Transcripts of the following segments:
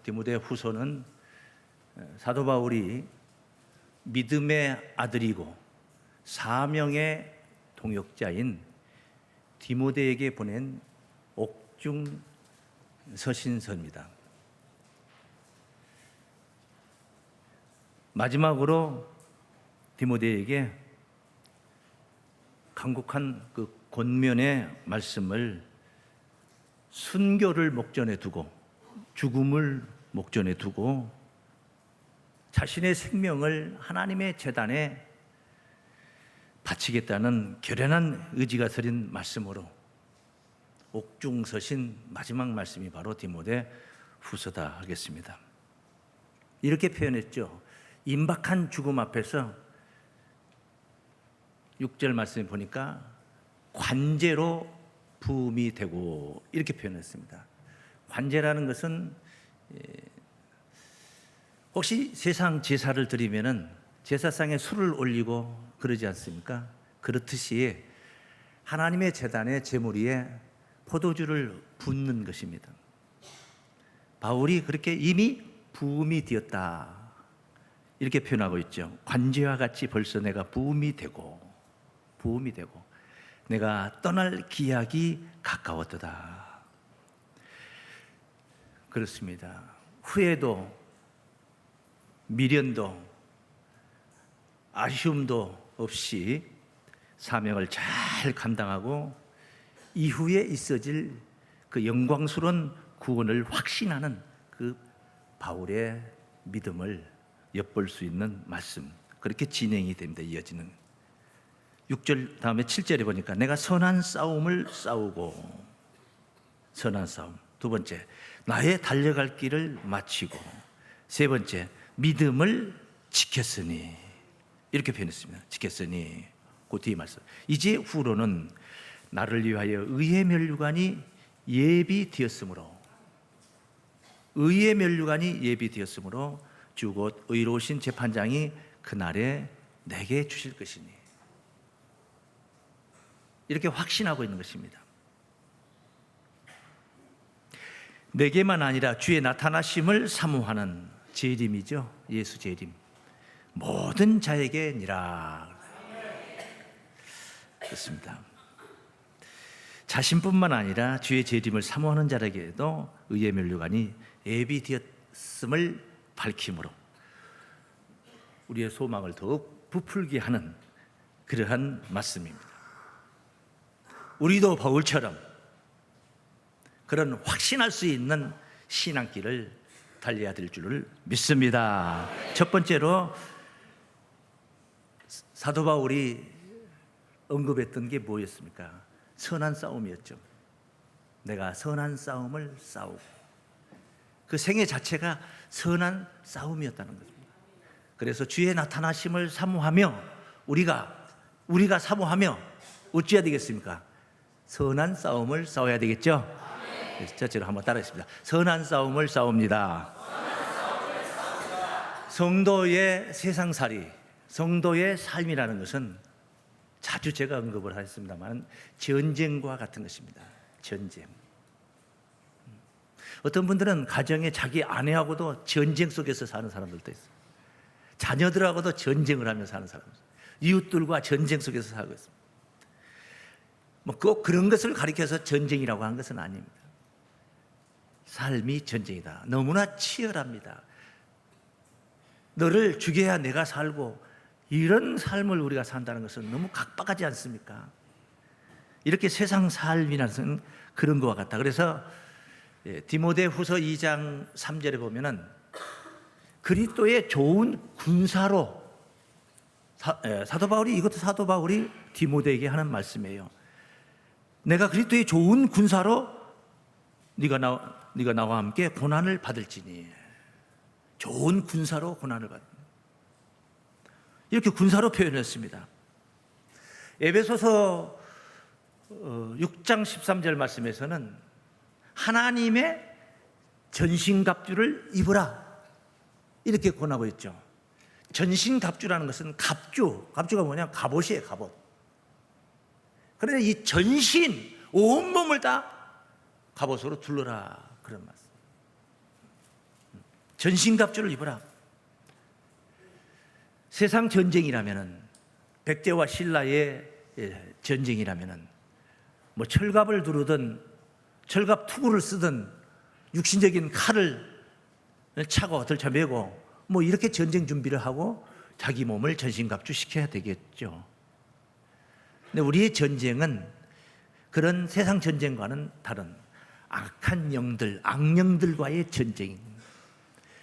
디모데 후서는 사도 바울이 믿음의 아들이고 사명의 동역자인 디모데에게 보낸 옥중 서신서입니다. 마지막으로 디모데에게 간곡한 그 권면의 말씀을 순교를 목전에 두고 죽음을 목전에 두고 자신의 생명을 하나님의 제단에 바치겠다는 결연한 의지가 서린 말씀으로 옥중 서신 마지막 말씀이 바로 디모데 후서다 하겠습니다. 이렇게 표현했죠. 임박한 죽음 앞에서 6절 말씀에 보니까 관제로 부음이 되고 이렇게 표현했습니다. 관제라는 것은 혹시 세상 제사를 드리면은 제사상에 술을 올리고 그러지 않습니까? 그렇듯이 하나님의 제단의 제물 위에 포도주를 붓는 것입니다. 바울이 그렇게 이미 부음이 되었다 이렇게 표현하고 있죠. 관제와 같이 벌써 내가 부음이 되고 내가 떠날 기약이 가까웠도다. 그렇습니다. 후회도 미련도 아쉬움도 없이 사명을 잘 감당하고 이후에 있어질 그 영광스러운 구원을 확신하는 그 바울의 믿음을 엿볼 수 있는 말씀, 그렇게 진행이 됩니다. 이어지는 6절 다음에 7절에 보니까 내가 선한 싸움을 싸우고, 선한 싸움. 두 번째, 나의 달려갈 길을 마치고, 세 번째, 믿음을 지켰으니, 이렇게 표현했습니다. 지켰으니, 그 뒤에 말씀. 이제 후로는 나를 위하여 의의 면류관이 예비되었으므로, 의의 면류관이 예비되었으므로 주 곧 의로우신 재판장이 그날에 내게 주실 것이니, 이렇게 확신하고 있는 것입니다. 내게만 아니라 주의 나타나심을 사모하는 재림이죠. 예수 재림. 모든 자에게니라. 그렇습니다. 자신뿐만 아니라 주의 재림을 사모하는 자에게도 의의 면류관이 예비되었음을 밝힘으로 우리의 소망을 더욱 부풀게 하는 그러한 말씀입니다. 우리도 바울처럼 그런 확신할 수 있는 신앙길을 달려야 될 줄을 믿습니다. 첫 번째로 사도 바울이 언급했던 게 뭐였습니까? 선한 싸움이었죠. 내가 선한 싸움을 싸우고, 그 생애 자체가 선한 싸움이었다는 것입니다. 그래서 주의 나타나심을 사모하며 우리가 사모하며 어찌해야 되겠습니까? 선한 싸움을 싸워야 되겠죠? 저처럼 한번 따라했습니다. 선한 싸움을 싸웁니다. 성도의 세상살이, 성도의 삶이라는 것은 자주 제가 언급을 하셨습니다만 전쟁과 같은 것입니다. 전쟁. 어떤 분들은 가정에 자기 아내하고도 전쟁 속에서 사는 사람들도 있어요. 자녀들하고도 전쟁을 하면서 사는 사람들, 이웃들과 전쟁 속에서 살고 있습니다. 꼭 그런 것을 가리켜서 전쟁이라고 하는 것은 아닙니다. 삶이 전쟁이다. 너무나 치열합니다. 너를 죽여야 내가 살고, 이런 삶을 우리가 산다는 것은 너무 각박하지 않습니까? 이렇게 세상 삶이라는 것은 그런 것과 같다. 그래서 디모데 후서 2장 3절에 보면은 그리스도의 좋은 군사로, 사도 바울이 디모데에게 하는 말씀이에요. 내가 그리스도의 좋은 군사로 네가 나와 함께 고난을 받을지니, 좋은 군사로 고난을 받는, 이렇게 군사로 표현했습니다. 에베소서 6장 13절 말씀에서는 하나님의 전신갑주를 입으라 이렇게 권하고 있죠. 전신갑주라는 것은 갑주가 뭐냐? 갑옷이에요. 갑옷. 그런데 이 전신, 온몸을 다 갑옷으로 둘러라, 그런 말씀. 전신갑주를 입어라. 세상 전쟁이라면은, 백제와 신라의 전쟁이라면은 뭐 철갑을 두르든 철갑 투구를 쓰든 육신적인 칼을 차고 들쳐매고 뭐 이렇게 전쟁 준비를 하고 자기 몸을 전신갑주 시켜야 되겠죠. 근데 우리의 전쟁은 그런 세상 전쟁과는 다른 악한 영들, 악령들과의 전쟁입니다.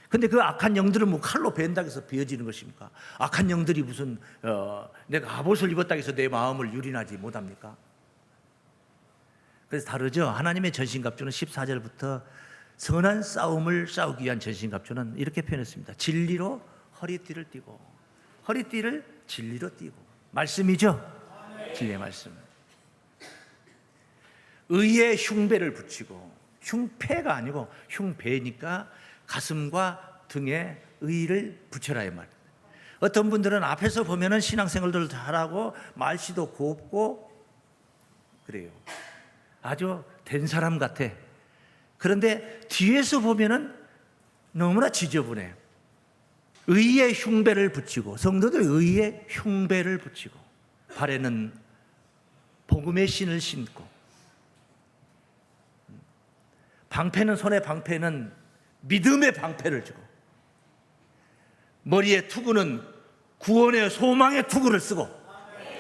근데 그 악한 영들은 뭐 칼로 벤다고 해서 베어지는 것입니까? 악한 영들이 무슨 내가 갑옷을 입었다고 해서 내 마음을 유린하지 못합니까? 그래서 다르죠. 하나님의 전신갑주는 14절부터 선한 싸움을 싸우기 위한 전신갑주는 이렇게 표현했습니다. 진리로 허리띠를 띠고, 허리띠를 진리로 띠고. 말씀이죠? 진리의 말씀. 의의 흉배를 붙이고, 흉패가 아니고 흉배니까 가슴과 등에 의를 붙여라 이 말. 어떤 분들은 앞에서 보면은 신앙생활도 잘하고 말씨도 곱고 그래요. 아주 된 사람 같아. 그런데 뒤에서 보면은 너무나 지저분해. 의의 흉배를 붙이고, 성도들 의의 흉배를 붙이고, 발에는 복음의 신을 신고, 방패는, 손에 방패는 믿음의 방패를 주고, 머리에 투구는 구원의 소망의 투구를 쓰고,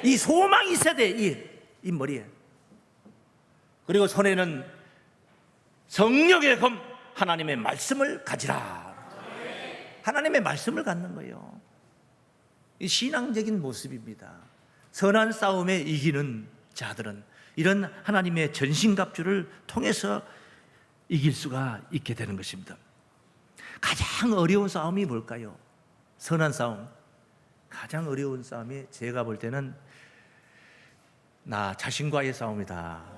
이 소망이 있어야 돼, 이 머리에. 그리고 손에는 성령의 검, 하나님의 말씀을 가지라. 하나님의 말씀을 갖는 거예요. 이 신앙적인 모습입니다. 선한 싸움에 이기는 자들은 이런 하나님의 전신갑주를 통해서 이길 수가 있게 되는 것입니다. 가장 어려운 싸움이 뭘까요? 선한 싸움. 가장 어려운 싸움이 제가 볼 때는 나 자신과의 싸움이다.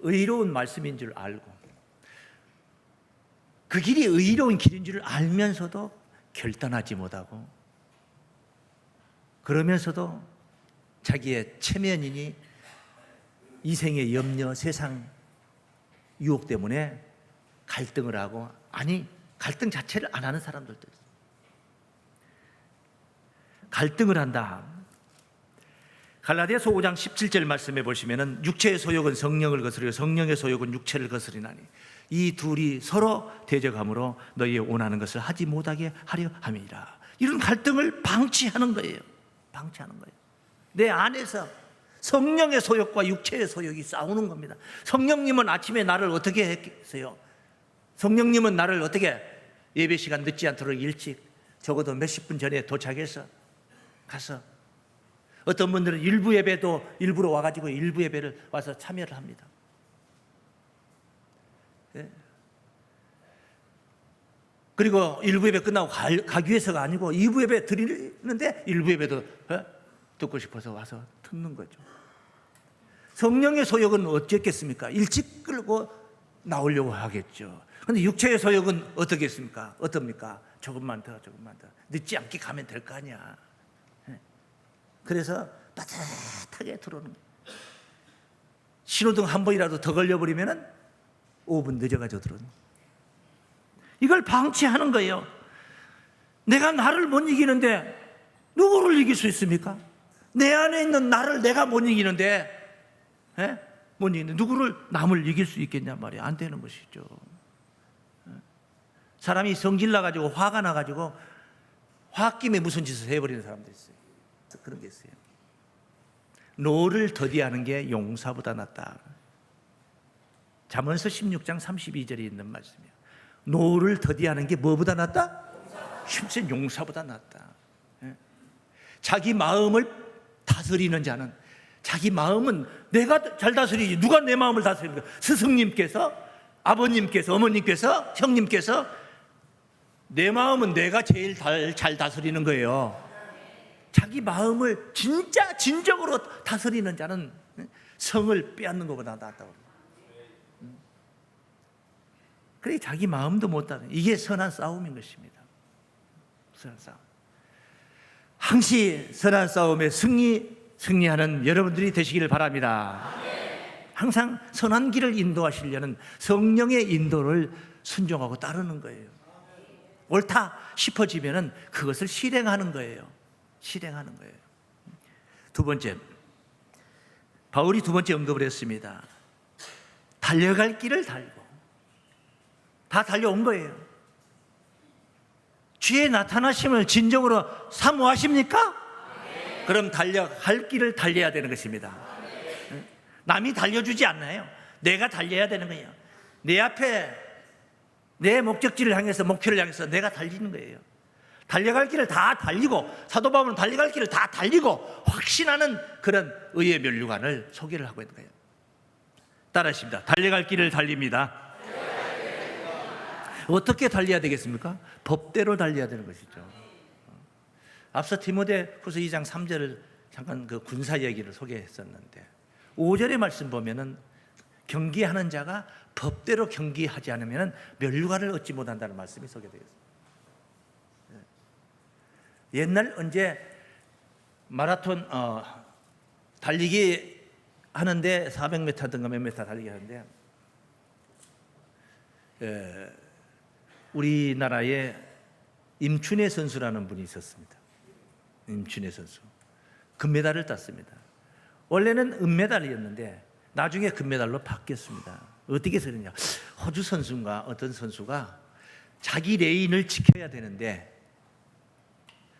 의로운 말씀인 줄 알고, 그 길이 의로운 길인 줄 알면서도 결단하지 못하고, 그러면서도 자기의 체면이니 이생의 염려, 세상 유혹 때문에 갈등을 하고, 아니 갈등 자체를 안 하는 사람들도 있어요. 갈등을 한다. 갈라디아서 5장 17절 말씀해 보시면은 육체의 소욕은 성령을 거스리고 성령의 소욕은 육체를 거스리나니 이 둘이 서로 대적함으로 너희의 원하는 것을 하지 못하게 하려 함이라. 이런 갈등을 방치하는 거예요. 방치하는 거예요. 내 안에서 성령의 소욕과 육체의 소욕이 싸우는 겁니다. 성령님은 아침에 나를 어떻게 했어요? 성령님은 나를 어떻게 예배 시간 늦지 않도록 일찍 적어도 몇십 분 전에 도착해서 가서, 어떤 분들은 일부 예배도 일부러 와가지고 일부 예배를 와서 참여를 합니다. 네. 그리고 일부 예배 끝나고 가기 위해서가 아니고 2부 예배 드리는데 일부 예배도 듣고 싶어서 와서 듣는 거죠. 성령의 소욕은 어쨌겠습니까? 일찍 끌고 나오려고 하겠죠. 그런데 육체의 소욕은 어떻겠습니까? 어떻습니까? 조금만 더 늦지 않게 가면 될 거 아니야. 그래서 따뜻하게 들어오는 거예요. 신호등 한 번이라도 더 걸려버리면 5분 늦어가지고 들어오는 거예요. 이걸 방치하는 거예요. 내가 나를 못 이기는데 누구를 이길 수 있습니까? 내 안에 있는 나를 내가 못 이기는데, 못 이기는데 누구를, 남을 이길 수 있겠냐 말이에요. 안 되는 것이죠. 사람이 성질 나가지고 화가 나가지고 홧김에 무슨 짓을 해버리는 사람도 있어요. 그런 게 있어요. 노를 더디하는 게 용사보다 낫다. 잠언서 16장 32절에 있는 말씀이에요. 노를 더디하는 게 뭐보다 낫다? 힘센 용사보다 낫다. 자기 마음을 다스리는 자는, 자기 마음은 내가 잘 다스리지 누가 내 마음을 다스립니까? 스승님께서, 아버님께서, 어머님께서, 형님께서. 내 마음은 내가 제일 잘 다스리는 거예요. 자기 마음을 진짜 진정으로 다스리는 자는 성을 빼앗는 것보다 낫다고. 그래, 자기 마음도 못 다스려. 이게 선한 싸움인 것입니다. 선한 싸움. 항시 선한 싸움에 승리하는 여러분들이 되시기를 바랍니다. 항상 선한 길을 인도하시려는 성령의 인도를 순종하고 따르는 거예요. 옳다 싶어지면은 그것을 실행하는 거예요. 실행하는 거예요. 두 번째, 바울이 두 번째 언급을 했습니다. 달려갈 길을 달고. 다 달려온 거예요. 주의 나타나심을 진정으로 사모하십니까? 그럼 달려갈 길을 달려야 되는 것입니다. 남이 달려주지 않나요? 내가 달려야 되는 거예요. 내 앞에 내 목적지를 향해서, 목표를 향해서 내가 달리는 거예요. 달려갈 길을 다 달리고, 사도 바울은 달려갈 길을 다 달리고 확신하는 그런 의의 면류관을 소개를 하고 있는 거예요. 따라하십니다. 달려갈 길을 달립니다. 어떻게 달려야 되겠습니까? 법대로 달려야 되는 것이죠. 앞서 디모데후서 2장 3절을 잠깐 그 군사 얘기를 소개했었는데 5절의 말씀 보면은 경기하는 자가 법대로 경기하지 않으면 면류관을 얻지 못한다는 말씀이 소개되어 있습니다. 옛날 언제 마라톤 달리기 하는데 400m든가 몇 미터 달리기 하는데 우리나라에 임춘혜 선수라는 분이 있었습니다. 임춘혜 선수 금메달을 땄습니다. 원래는 은메달이었는데 나중에 금메달로 바뀌었습니다. 어떻게 그러냐? 호주 선수인가 어떤 선수가 자기 레인을 지켜야 되는데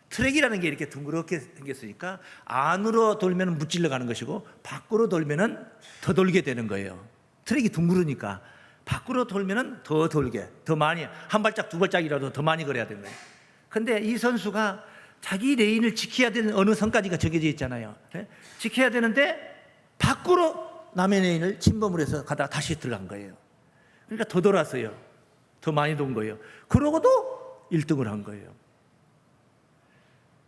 트랙이라는 게 이렇게 둥그렇게 생겼으니까 안으로 돌면 무찔러 가는 것이고 밖으로 돌면 더 돌게 되는 거예요. 트랙이 둥그러니까 밖으로 돌면 더 돌게, 더 많이, 한 발짝 두 발짝이라도 더 많이 걸어야 되는 거예요. 근데 이 선수가 자기 레인을 지켜야 되는 어느 선까지가 정해져 있잖아요. 지켜야 되는데 밖으로 남의 레인을 침범을 해서 가다가 다시 들어간 거예요. 그러니까 더 돌았어요. 더 많이 돈 거예요. 그러고도 1등을 한 거예요.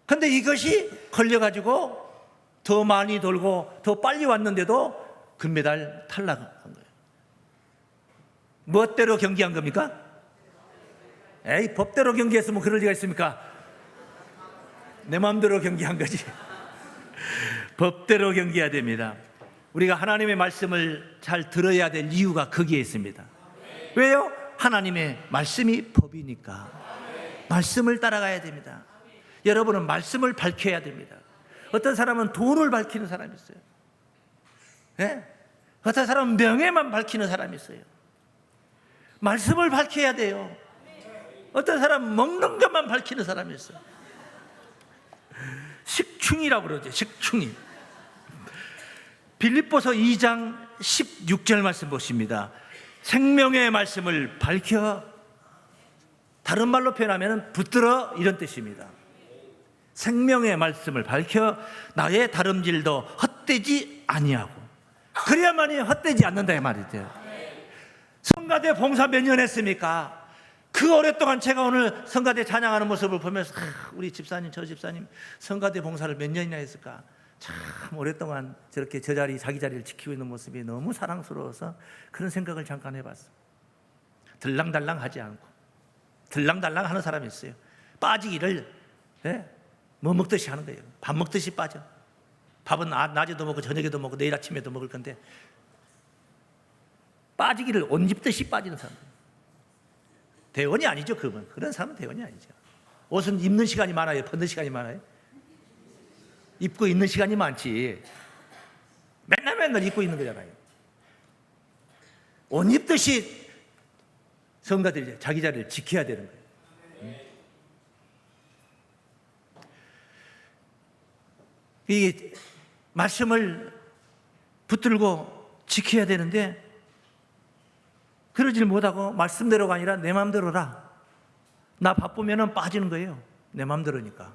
근데 이것이 걸려가지고 더 많이 돌고 더 빨리 왔는데도 금메달 탈락한 거예요. 멋대로 경기한 겁니까? 에이, 법대로 경기했으면 그럴 리가 있습니까? 내 마음대로 경기한 거지. 법대로 경기해야 됩니다. 우리가 하나님의 말씀을 잘 들어야 될 이유가 거기에 있습니다. 왜요? 하나님의 말씀이 법이니까. 말씀을 따라가야 됩니다. 여러분은 말씀을 밝혀야 됩니다. 어떤 사람은 돈을 밝히는 사람이 있어요. 네? 어떤 사람은 명예만 밝히는 사람이 있어요. 말씀을 밝혀야 돼요. 어떤 사람은 먹는 것만 밝히는 사람이 있어요. 식충이라고 그러죠. 식충이. 빌립보서 2장 16절 말씀 보십니다. 생명의 말씀을 밝혀, 다른 말로 표현하면 붙들어, 이런 뜻입니다. 생명의 말씀을 밝혀 나의 다름질도 헛되지 아니하고, 그래야만이 헛되지 않는다 이 말이죠. 성가대 봉사 몇 년 했습니까? 그 오랫동안 제가 오늘 성가대 찬양하는 모습을 보면서 우리 집사님 저 집사님 성가대 봉사를 몇 년이나 했을까? 참 오랫동안 저렇게 저 자리 자기 자리를 지키고 있는 모습이 너무 사랑스러워서 그런 생각을 잠깐 해봤어요. 들랑달랑하지 않고 들랑달랑 하는 사람이 있어요. 빠지기를 뭐 먹듯이 하는 거예요. 밥 먹듯이 빠져. 밥은 낮에도 먹고 저녁에도 먹고 내일 아침에도 먹을 건데 빠지기를 옷 입듯이 빠지는 사람. 대원이 아니죠. 그런 사람은 대원이 아니죠. 옷은 입는 시간이 많아요? 벗는 시간이 많아요? 입고 있는 시간이 많지. 맨날 입고 있는 거잖아요. 옷 입듯이 성가들이 자기 자리를 지켜야 되는 거예요. 이 말씀을 붙들고 지켜야 되는데 그러질 못하고 말씀대로가 아니라 내 마음대로라. 나 바쁘면 빠지는 거예요. 내 마음대로니까.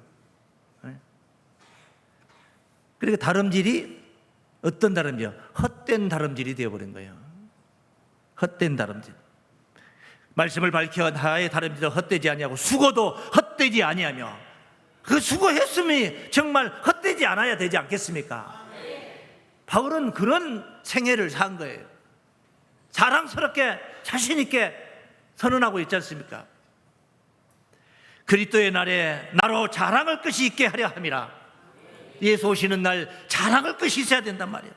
그러니까 다름질이 어떤 다름질이요? 헛된 다름질이 되어버린 거예요. 헛된 다름질. 말씀을 밝혀 나의 다름질도 헛되지 아니하고 수고도 헛되지 아니하며, 그 수고했음이 정말 헛되지 않아야 되지 않겠습니까? 바울은 그런 생애를 산 거예요. 자랑스럽게 자신 있게 선언하고 있지 않습니까? 그리스도의 날에 나로 자랑할 것이 있게 하려 함이라. 예수 오시는 날 자랑할 것이 있어야 된단 말이에요.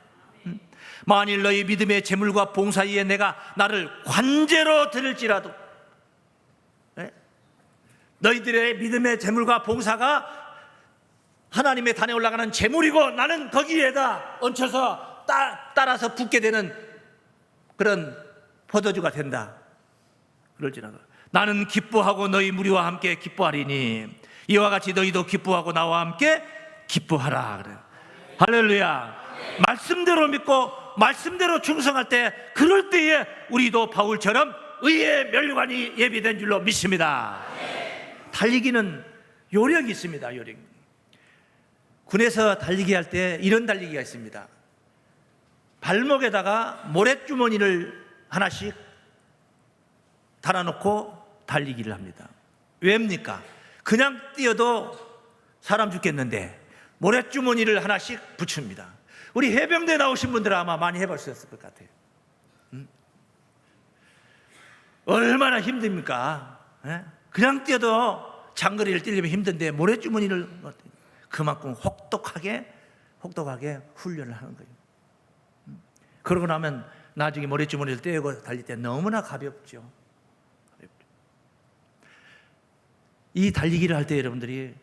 만일 너희 믿음의 재물과 봉사에 내가 나를 관제로 들을지라도 너희들의 믿음의 제물과 봉사가 하나님의 단에 올라가는 제물이고 나는 거기에다 얹혀서 따라서 붙게 되는 그런 포도주가 된다. 그럴지라도 나는 기뻐하고 너희 무리와 함께 기뻐하리니 이와 같이 너희도 기뻐하고 나와 함께 기뻐하라. 그래요. 할렐루야. 말씀대로 믿고 말씀대로 충성할 때, 그럴 때에 우리도 바울처럼 의의 멸관이 예비된 줄로 믿습니다. 달리기는 요령이 있습니다. 요령. 군에서 달리기 할 때 이런 달리기가 있습니다. 발목에다가 모래주머니를 하나씩 달아놓고 달리기를 합니다. 왜입니까? 그냥 뛰어도 사람 죽겠는데 모래주머니를 하나씩 붙입니다. 우리 해병대 나오신 분들은 아마 많이 해보셨을 것 같아요. 얼마나 힘듭니까? 그냥 뛰어도 장거리를 뛰려면 힘든데 모래주머니를 그만큼 혹독하게 훈련을 하는 거예요. 그러고 나면 나중에 모래주머니를 떼고 달릴 때 너무나 가볍죠. 이 달리기를 할 때 여러분들이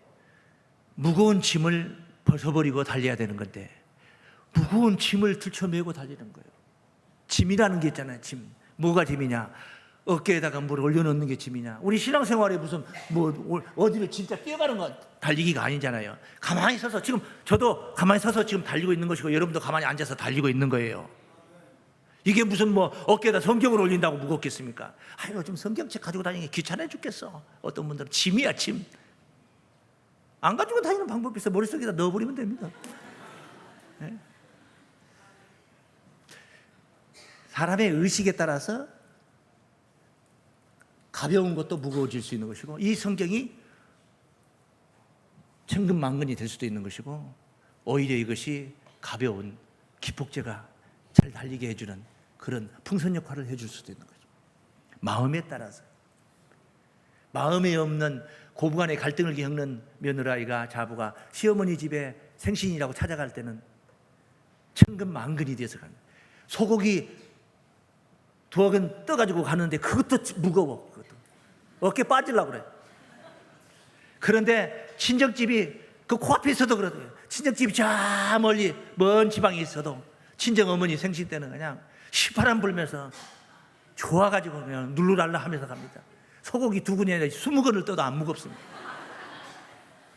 무거운 짐을 벗어버리고 달려야 되는 건데 무거운 짐을 들쳐매고 달리는 거예요. 짐이라는 게 있잖아요. 짐. 뭐가 짐이냐? 어깨에다가 뭘 올려놓는 게 짐이냐? 우리 신앙생활에 무슨 어디를 진짜 뛰어가는 건 달리기가 아니잖아요. 가만히 서서, 지금 저도 가만히 서서 지금 달리고 있는 것이고 여러분도 가만히 앉아서 달리고 있는 거예요. 이게 무슨 어깨에다 성경을 올린다고 무겁겠습니까? 아이고, 좀 성경책 가지고 다니기 귀찮아 죽겠어. 어떤 분들은 짐이야, 짐. 안 가지고 다니는 방법이 있어. 머릿속에다 넣어버리면 됩니다. 네? 사람의 의식에 따라서 가벼운 것도 무거워질 수 있는 것이고, 이 성경이 천근만근이 될 수도 있는 것이고, 오히려 이것이 가벼운 기폭제가 잘 달리게 해주는 그런 풍선 역할을 해줄 수도 있는 거죠. 마음에 따라서. 마음에 없는 고부간의 갈등을 겪는 며느라이가, 자부가 시어머니 집에 생신이라고 찾아갈 때는 천근만근이 돼서 가는, 소고기 두억은 떠가지고 가는데 그것도 무거워. 그것도 어깨 빠지려고 그래. 그런데 친정집이 그 코앞에 있어도 그러더라고요. 친정집이 저 멀리 먼 지방에 있어도 친정 어머니 생신 때는 그냥 시바람 불면서 좋아가지고 그냥 눌루랄라 하면서 갑니다. 소고기 2근이 아니라 20근을 떠도 안 무겁습니다.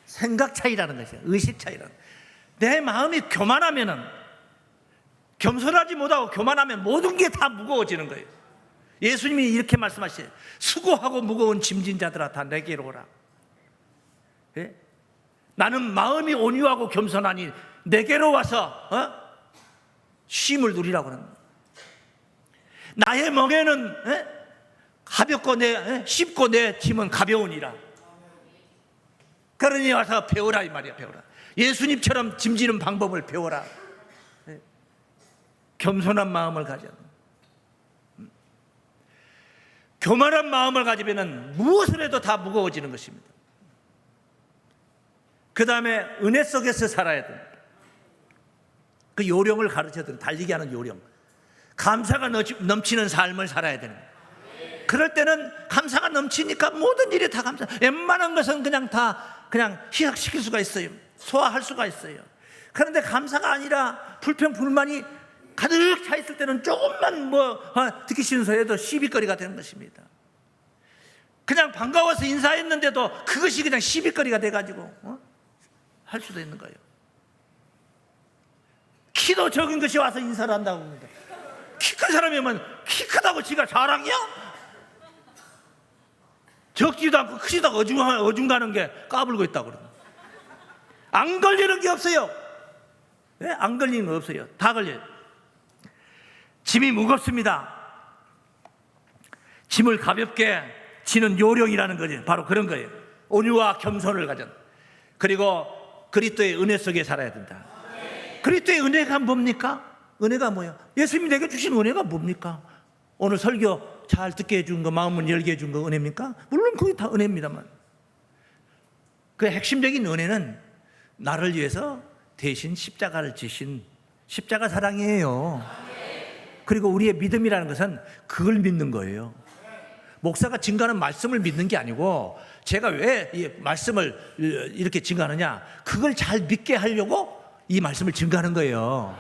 생각 차이라는 것이에요. 의식 차이라는. 내 마음이 교만하면은, 겸손하지 못하고 교만하면 모든 게 다 무거워지는 거예요. 예수님이 이렇게 말씀하시죠. 수고하고 무거운 짐진 자들아 다 내게로 오라. 예? 나는 마음이 온유하고 겸손하니 내게로 와서 쉼을 누리라고 합니다. 나의 멍에는 가볍고 쉽고 내 짐은 가벼우니라. 그러니 와서 배우라 이 말이야. 배우라. 예수님처럼 짐지는 방법을 배워라. 겸손한 마음을 가져. 교만한 마음을 가지면 무엇을 해도 다 무거워지는 것입니다. 그 다음에 은혜 속에서 살아야 됩니다. 그 요령을 가르쳐드린, 달리게 하는 요령. 감사가 넘치는 삶을 살아야 되는 거예요. 그럴 때는 감사가 넘치니까 모든 일이 다 감사. 웬만한 것은 그냥 희석시킬 수가 있어요. 소화할 수가 있어요. 그런데 감사가 아니라 불평 불만이 가득 차 있을 때는 조금만 듣기 싫은 소리에도 시비거리가 되는 것입니다. 그냥 반가워서 인사했는데도 그것이 그냥 시비거리가 돼가지고 할 수도 있는 거예요. 키도 적은 것이 와서 인사를 한다고 합니다. 키 큰 사람이면 키 크다고 지가 자랑이야? 적지도 않고 크지도 않고 어중가는 게 까불고 있다고 그러는. 안 걸리는 게 없어요. 네? 안 걸리는 거 없어요. 다 걸려요. 짐이 무겁습니다. 짐을 가볍게 지는 요령이라는 거죠. 바로 그런 거예요. 온유와 겸손을 가진. 그리고 그리스도의 은혜 속에 살아야 된다. 그리스도의 은혜가 뭡니까? 은혜가 뭐예요? 예수님이 내게 주신 은혜가 뭡니까? 오늘 설교 잘 듣게 해준 거, 마음을 열게 해준 거 은혜입니까? 물론 그게 다 은혜입니다만, 그 핵심적인 은혜는 나를 위해서 대신 십자가를 지신 십자가 사랑이에요. 그리고 우리의 믿음이라는 것은 그걸 믿는 거예요. 목사가 증거하는 말씀을 믿는 게 아니고 제가 왜 이 말씀을 이렇게 증거하느냐, 그걸 잘 믿게 하려고 이 말씀을 증거하는 거예요.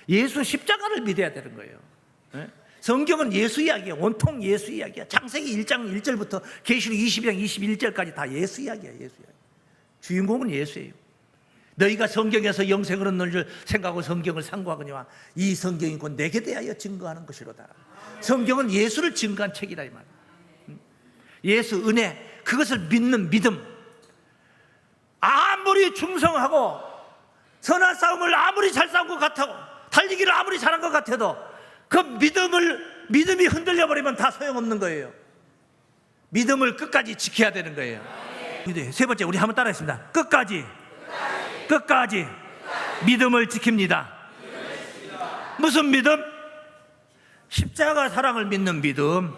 예수 십자가를 믿어야 되는 거예요. 성경은 예수 이야기야. 온통 예수 이야기야. 창세기 1장 1절부터 계시록 20장 21절까지 다 예수 이야기야. 예수 이야기. 주인공은 예수예요. 너희가 성경에서 영생을 얻는 줄 생각하고 성경을 상고하거니와 이 성경이 곧 내게 대하여 증거하는 것이로다. 성경은 예수를 증거한 책이라 이 말이야. 예수 은혜, 그것을 믿는 믿음. 아무리 충성하고 선한 싸움을 아무리 잘 싸운 것 같아도, 달리기를 아무리 잘한 것 같아도 그 믿음이 흔들려 버리면 다 소용없는 거예요. 믿음을 끝까지 지켜야 되는 거예요. 세 번째, 우리 한번 따라했습니다. 끝까지 믿음을 지킵니다. 무슨 믿음? 십자가 사랑을 믿는 믿음.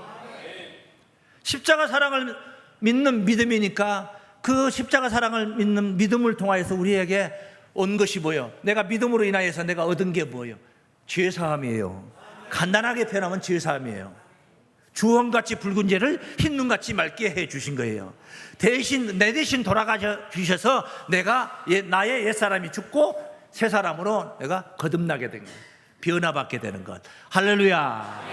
십자가 사랑을 믿는 믿음이니까 그 십자가 사랑을 믿는 믿음을 통하여서 우리에게 온 것이 뭐예요? 내가 믿음으로 인하여서 내가 얻은 게 뭐예요? 죄사함이에요. 간단하게 표현하면 죄사함이에요. 주홍같이 붉은 죄를 흰 눈같이 맑게 해 주신 거예요. 내 대신 돌아가 주셔서 내가 나의 옛사람이 죽고 새 사람으로 내가 거듭나게 된 거예요. 변화받게 되는 것. 할렐루야.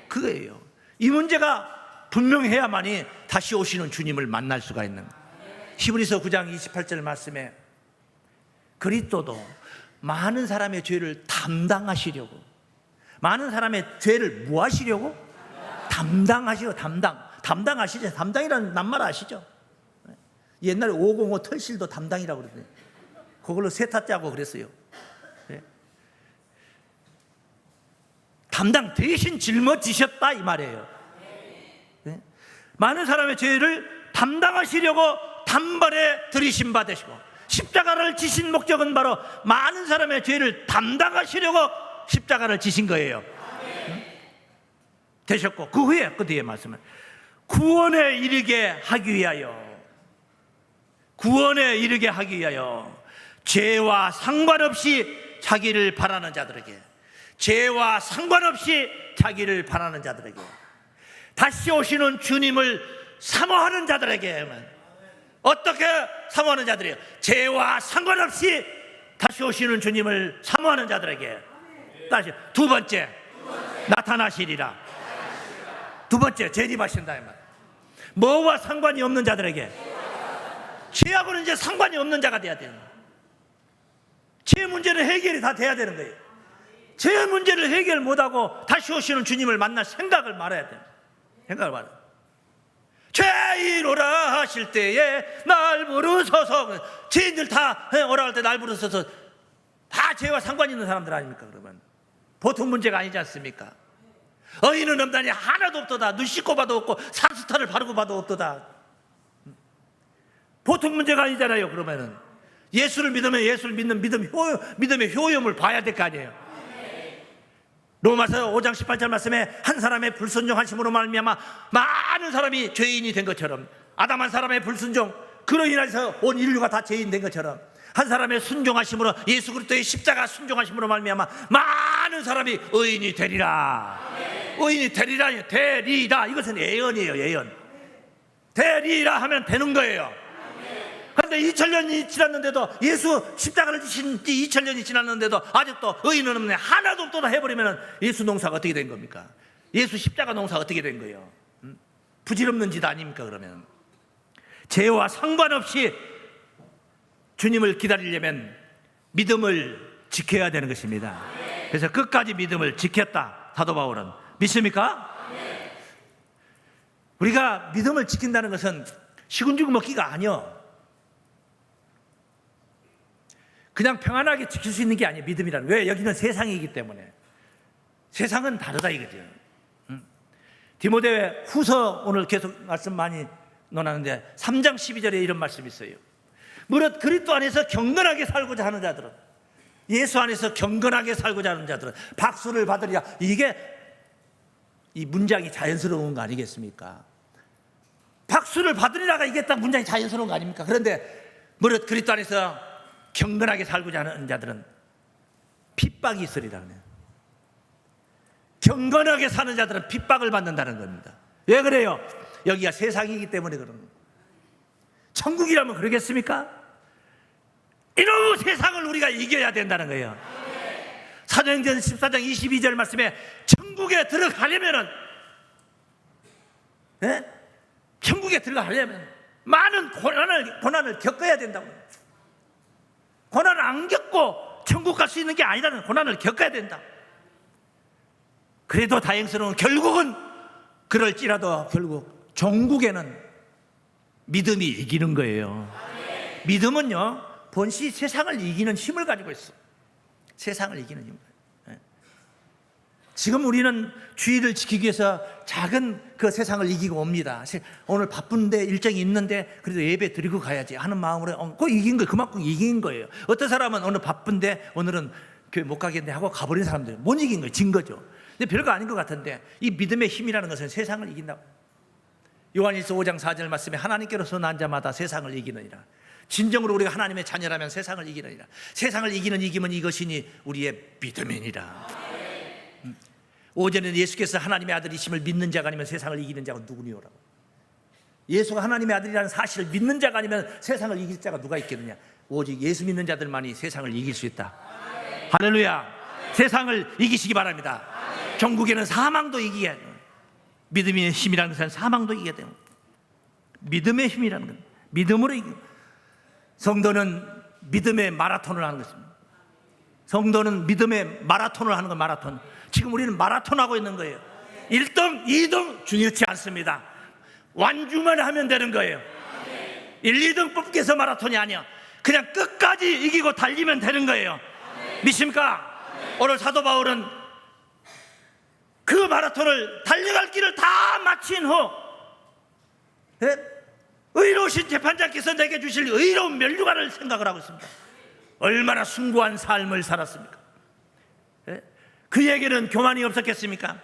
그거예요. 이 문제가 분명해야만이 다시 오시는 주님을 만날 수가 있는 거예요. 히브리서 9장 28절 말씀에 그리스도도 많은 사람의 죄를 담당하시려고, 많은 사람의 죄를 뭐 하시려고? 담당하시려. 담당하시죠. 담당이라는 낱말 아시죠? 옛날에 505 털실도 담당이라고 그러더니 그걸로 세타 짜고 그랬어요. 담당, 대신 짊어지셨다 이 말이에요. 많은 사람의 죄를 담당하시려고 단번에 들이신 바 되시고, 십자가를 지신 목적은 바로 많은 사람의 죄를 담당하시려고 십자가를 지신 거예요. 되셨고, 그 후에 그 뒤에 말씀은 구원에 이르게 하기 위하여, 구원에 이르게 하기 위하여 죄와 상관없이 자기를 바라는 자들에게, 죄와 상관없이 자기를 바라는 자들에게, 다시 오시는 주님을 사모하는 자들에게. 어떻게 사모하는 자들이에요? 죄와 상관없이 다시 오시는 주님을 사모하는 자들에게. 다시 두 번째, 나타나시리라. 두 번째, 재림하신다 이 말. 뭐와 상관이 없는 자들에게. 죄하고는 이제 상관이 없는 자가 돼야 되는 거예요. 죄 문제는 해결이 다 돼야 되는 거예요. 죄 문제를 해결 못하고 다시 오시는 주님을 만날 생각을 말아야 돼요. 생각을 말아요. 죄인오라 하실 때에 날 부르소서. 죄인들 다 오라 할 때 날 부르소서. 다 죄와 상관 있는 사람들 아닙니까? 그러면 보통 문제가 아니지 않습니까? 의인은 없다니 하나도 없도다. 눈 씻고 봐도 없고 산수탄을 바르고 봐도 없도다. 보통 문제가 아니잖아요. 그러면은 예수를 믿으면 예수를 믿는 믿음의 효용을 봐야 될 거 아니에요. 로마서 5장 18절 말씀에 한 사람의 불순종하심으로 말미암아 많은 사람이 죄인이 된 것처럼, 아담 한 사람의 불순종, 그로 인해서 온 인류가 다 죄인 된 것처럼, 한 사람의 순종하심으로, 예수 그리스도의 십자가 순종하심으로 말미암아 많은 사람이 의인이 되리라. 의인이 되리라. 이것은 예언이에요. 예언. 되리라 하면 되는 거예요. 그런데 2000년이 지났는데도, 예수 십자가를 지신 지 2000년이 지났는데도 아직도 의인은 없네, 하나도 없도다 해버리면 예수 농사가 어떻게 된 겁니까? 예수 십자가 농사가 어떻게 된 거예요? 부질없는 짓 아닙니까? 그러면 죄와 상관없이 주님을 기다리려면 믿음을 지켜야 되는 것입니다. 그래서 끝까지 믿음을 지켰다, 사도 바울은. 믿습니까? 우리가 믿음을 지킨다는 것은 시군죽 먹기가 아니요, 그냥 평안하게 지킬 수 있는 게 아니에요. 믿음이라는. 왜? 여기는 세상이기 때문에. 세상은 다르다 이거죠. 디모데 후서 오늘 계속 말씀 많이 논하는데 3장 12절에 이런 말씀이 있어요. 무릇 그리스도 안에서 경건하게 살고자 하는 자들은, 예수 안에서 경건하게 살고자 하는 자들은 박수를 받으리라. 이게 이 문장이 자연스러운 거 아니겠습니까? 박수를 받으리라가 이게 딱 문장이 자연스러운 거 아닙니까? 그런데 무릇 그리스도 안에서 경건하게 살고자 하는 자들은 핍박이 있으리라. 경건하게 사는 자들은 핍박을 받는다는 겁니다. 왜 그래요? 여기가 세상이기 때문에 그런 거예요. 천국이라면 그러겠습니까? 이놈의 세상을 우리가 이겨야 된다는 거예요. 사도행전 14장 22절 말씀에 천국에 들어가려면은, 천국에 들어가려면 많은 고난을 겪어야 된다고. 고난을 안 겪고 천국 갈 수 있는 게 아니라는, 고난을 겪어야 된다. 그래도 다행스러운, 결국은 그럴지라도 결국 종국에는 믿음이 이기는 거예요. 믿음은요, 본시 세상을 이기는 힘을 가지고 있어. 세상을 이기는 힘. 지금 우리는 주의를 지키기 위해서 작은 그 세상을 이기고 옵니다. 오늘 바쁜데 일정이 있는데 그래도 예배 드리고 가야지 하는 마음으로 그 이긴 거예요. 그만큼 이긴 거예요. 어떤 사람은 오늘 바쁜데 오늘은 교회 못 가겠네 하고 가버린 사람들 못 이긴 거예요. 진 거죠. 근데 별거 아닌 것 같은데 이 믿음의 힘이라는 것은 세상을 이긴다고. 요한일서 5장 4절 말씀에 하나님께로서 난 자마다 세상을 이기느니라. 진정으로 우리가 하나님의 자녀라면 세상을 이기느니라. 세상을 이기는 이김은 이것이니 우리의 믿음이니라. 오전에는 예수께서 하나님의 아들이심을 믿는 자가 아니면 세상을 이기는 자가 누구니오라고. 예수가 하나님의 아들이라는 사실을 믿는 자가 아니면 세상을 이길 자가 누가 있겠느냐. 오직 예수 믿는 자들만이 세상을 이길 수 있다. 할렐루야. 세상을 이기시기 바랍니다. 종국에는 사망도 이기게 돼요. 믿음의 힘이라는 것은 사망도 이기게 돼요. 믿음의 힘이라는 건 믿음으로 이기고, 성도는 믿음의 마라톤을 하는 것입니다. 성도는 믿음의 마라톤을 하는 건 마라톤. 지금 우리는 마라톤 하고 있는 거예요. 1등, 2등 중요치 않습니다. 완주만 하면 되는 거예요. 1, 2등 뽑기 위해서 마라톤이 아니야. 그냥 끝까지 이기고 달리면 되는 거예요. 믿습니까? 오늘 사도 바울은 그 마라톤을 달려갈 길을 다 마친 후 의로우신 재판장께서 내게 주실 의로운 면류관을 생각을 하고 있습니다. 얼마나 숭고한 삶을 살았습니까? 그에게는 교만이 없었겠습니까?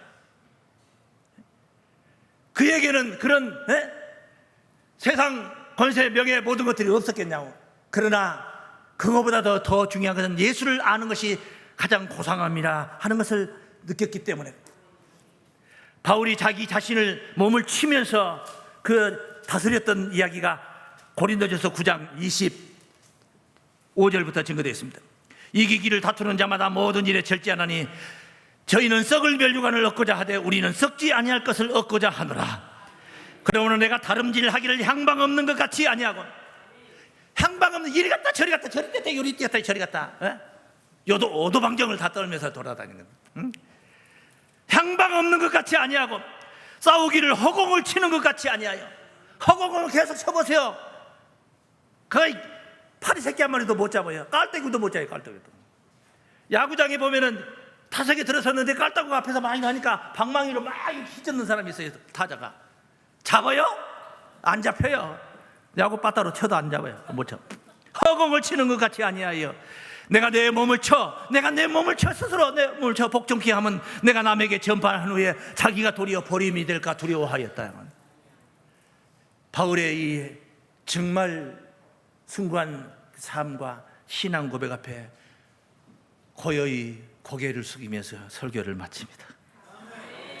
그에게는 그런 세상 권세 명예 모든 것들이 없었겠냐고. 그러나 그거보다 더 중요한 것은 예수를 아는 것이 가장 고상함이라 하는 것을 느꼈기 때문에 바울이 자기 자신을 몸을 치면서 그 다스렸던 이야기가 고린도전서 9장 25절부터 증거되어 있습니다. 이기기를 다투는 자마다 모든 일에 절제하나니 저희는 썩을 멸류관을 얻고자 하되 우리는 썩지 아니할 것을 얻고자 하노라. 그러므로 내가 다름질하기를 향방 없는 것 같이 아니하고, 향방 없는 이리 갔다 저리 갔다 저리 갔다 요리 뛰었다 저리 갔다 오도방정을 다 떨면서 돌아다니는 거예요. 향방 없는 것 같이 아니하고 싸우기를 허공을 치는 것 같이 아니하여. 허공을 계속 쳐보세요. 거의 파리 새끼 한 마리도 못 잡아요. 깔때기도 못 잡아요. 깔때기도. 야구장에 보면은 타석에 들어섰는데 깔따구 앞에서 많이 나니까 방망이로 막 휘젓는 사람이 있어요. 타자가 잡아요? 안 잡혀요. 야구 빠따로 쳐도 안 잡아요. 못 쳐. 허공을 치는 것 같이 아니하여 내가 내 몸을 쳐 스스로 내 몸을 쳐 복종케 하면 내가 남에게 전파한 후에 자기가 도리어 버림이 될까 두려워하였다. 바울의 이 정말 숭고한 삶과 신앙 고백 앞에 고요히 고개를 숙이면서 설교를 마칩니다.